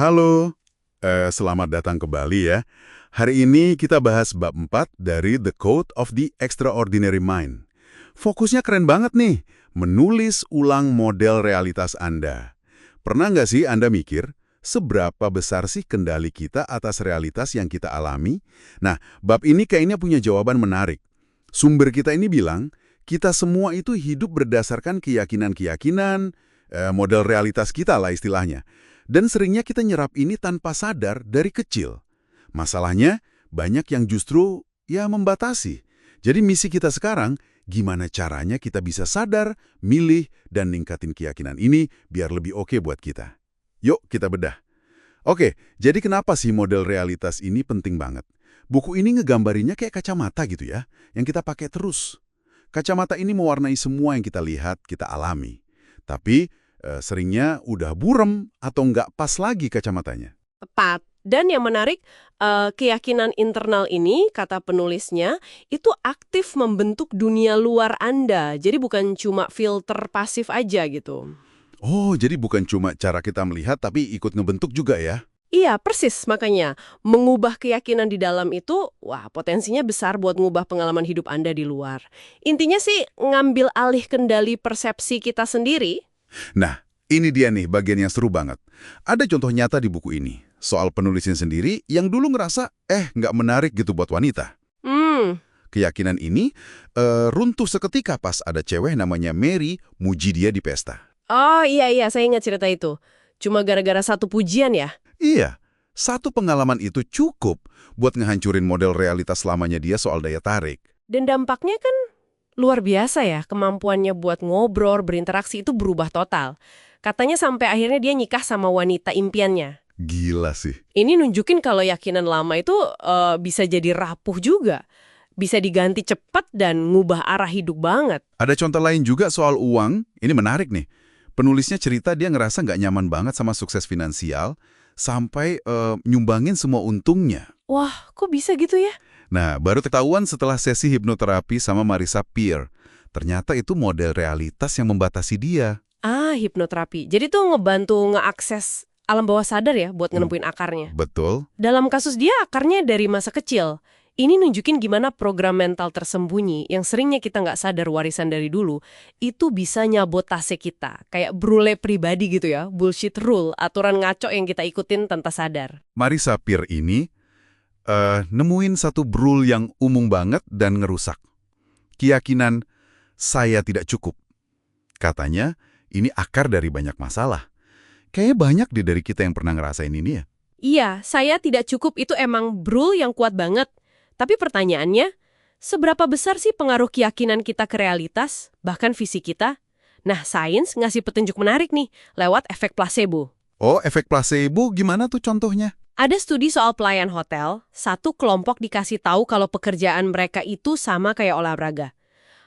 Halo, selamat datang kembali ya. Hari ini kita bahas bab 4 dari The Code of the Extraordinary Mind. Fokusnya keren banget nih, menulis ulang model realitas Anda. Pernah nggak sih Anda mikir, seberapa besar sih kendali kita atas realitas yang kita alami? Nah, bab ini kayaknya punya jawaban menarik. Sumber kita ini bilang, kita semua itu hidup berdasarkan keyakinan-keyakinan, model realitas kita lah istilahnya. Dan seringnya kita nyerap ini tanpa sadar dari kecil. Masalahnya, banyak yang justru membatasi. Jadi misi kita sekarang, gimana caranya kita bisa sadar, milih, dan ningkatin keyakinan ini biar lebih oke buat kita. Yuk kita bedah. Oke, jadi kenapa sih model realitas ini penting banget? Buku ini ngegambarinya kayak kacamata gitu ya, yang kita pakai terus. Kacamata ini mewarnai semua yang kita lihat, kita alami. Tapi seringnya udah burem atau nggak pas lagi kacamatanya. Tepat. Dan yang menarik, keyakinan internal ini, kata penulisnya, itu aktif membentuk dunia luar Anda. Jadi bukan cuma filter pasif aja gitu. Oh, jadi bukan cuma cara kita melihat, tapi ikut ngebentuk juga ya? Iya, persis. Makanya, mengubah keyakinan di dalam itu, wah, potensinya besar buat ngubah pengalaman hidup Anda di luar. Intinya sih, ngambil alih kendali persepsi kita sendiri. Nah, ini dia nih bagian yang seru banget. Ada contoh nyata di buku ini, soal penulisnya sendiri yang dulu ngerasa, nggak menarik gitu buat wanita. Keyakinan ini runtuh seketika pas ada cewek namanya Mary muji dia di pesta. Oh iya, saya ingat cerita itu. Cuma gara-gara satu pujian ya? Iya, satu pengalaman itu cukup buat ngehancurin model realitas lamanya dia soal daya tarik. Dan dampaknya kan luar biasa ya, kemampuannya buat ngobrol, berinteraksi itu berubah total. Katanya sampai akhirnya dia nikah sama wanita impiannya. Gila sih. Ini nunjukin kalau yakinan lama itu bisa jadi rapuh juga. Bisa diganti cepat dan ngubah arah hidup banget. Ada contoh lain juga soal uang, ini menarik nih. Penulisnya cerita dia ngerasa nggak nyaman banget sama sukses finansial, sampai nyumbangin semua untungnya. Wah, kok bisa gitu ya? Nah, baru ketahuan setelah sesi hipnoterapi sama Marisa Peer. Ternyata itu model realitas yang membatasi dia. Hipnoterapi. Jadi tuh ngebantu ngeakses alam bawah sadar ya buat nemuin akarnya. Betul. Dalam kasus dia akarnya dari masa kecil. Ini nunjukin gimana program mental tersembunyi yang seringnya kita nggak sadar warisan dari dulu, itu bisa nyabotase kita. Kayak brule pribadi gitu ya, bullshit rule, aturan ngaco yang kita ikutin tanpa sadar. Marisa Peer ini nemuin satu brul yang umum banget dan ngerusak. Keyakinan, saya tidak cukup. Katanya, ini akar dari banyak masalah. Kayaknya banyak deh dari kita yang pernah ngerasain ini ya. Iya, saya tidak cukup itu emang brul yang kuat banget. Tapi pertanyaannya, seberapa besar sih pengaruh keyakinan kita ke realitas, bahkan fisik kita? Nah, sains ngasih petunjuk menarik nih, lewat efek placebo. Oh, efek placebo gimana tuh contohnya? Ada studi soal pelayan hotel, satu kelompok dikasih tahu kalau pekerjaan mereka itu sama kayak olahraga.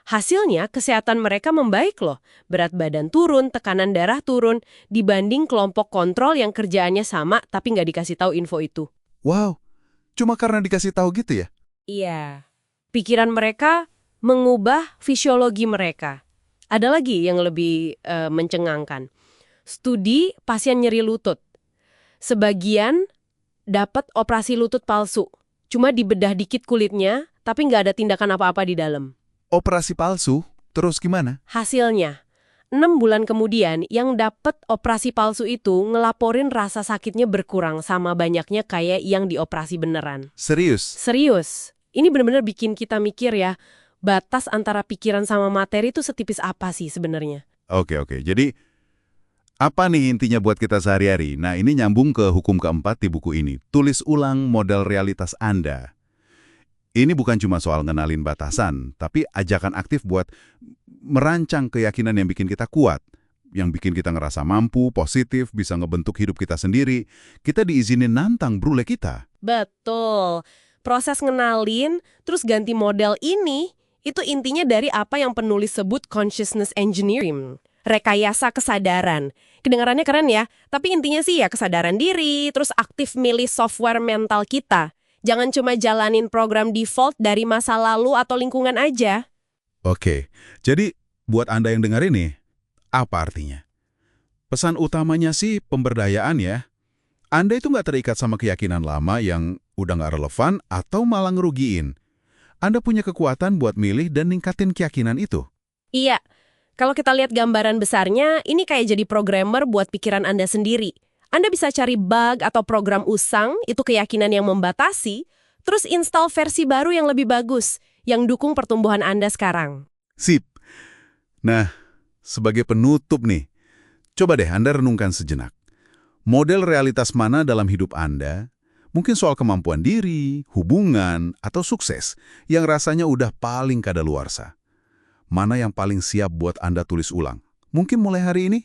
Hasilnya, kesehatan mereka membaik loh. Berat badan turun, tekanan darah turun, dibanding kelompok kontrol yang kerjaannya sama tapi nggak dikasih tahu info itu. Wow, cuma karena dikasih tahu gitu ya? Iya. Pikiran mereka mengubah fisiologi mereka. Ada lagi yang lebih mencengangkan. Studi pasien nyeri lutut. Sebagian dapat operasi lutut palsu. Cuma dibedah dikit kulitnya, tapi nggak ada tindakan apa-apa di dalam. Operasi palsu? Terus gimana? Hasilnya, 6 bulan kemudian yang dapat operasi palsu itu ngelaporin rasa sakitnya berkurang sama banyaknya kayak yang dioperasi beneran. Serius? Serius. Ini benar-benar bikin kita mikir ya, batas antara pikiran sama materi itu setipis apa sih sebenarnya? Oke. Jadi, apa nih intinya buat kita sehari-hari? Nah, ini nyambung ke hukum keempat di buku ini. Tulis ulang model realitas Anda. Ini bukan cuma soal ngenalin batasan, tapi ajakan aktif buat merancang keyakinan yang bikin kita kuat, yang bikin kita ngerasa mampu, positif, bisa ngebentuk hidup kita sendiri. Kita diizinin nantang brule kita. Betul. Proses ngenalin, terus ganti model ini, itu intinya dari apa yang penulis sebut consciousness engineering. Rekayasa kesadaran. Kedengarannya keren ya, tapi intinya sih ya kesadaran diri, terus aktif milih software mental kita. Jangan cuma jalanin program default dari masa lalu atau lingkungan aja. Oke, jadi buat Anda yang dengar ini, apa artinya? Pesan utamanya sih pemberdayaan ya. Anda itu nggak terikat sama keyakinan lama yang udah nggak relevan atau malah ngerugiin. Anda punya kekuatan buat milih dan ningkatin keyakinan itu. Iya, kalau kita lihat gambaran besarnya, ini kayak jadi programmer buat pikiran Anda sendiri. Anda bisa cari bug atau program usang, itu keyakinan yang membatasi, terus install versi baru yang lebih bagus, yang dukung pertumbuhan Anda sekarang. Sip. Nah, sebagai penutup nih, coba deh Anda renungkan sejenak. Model realitas mana dalam hidup Anda, mungkin soal kemampuan diri, hubungan, atau sukses, yang rasanya udah paling kadaluarsa? Mana yang paling siap buat Anda tulis ulang? Mungkin mulai hari ini?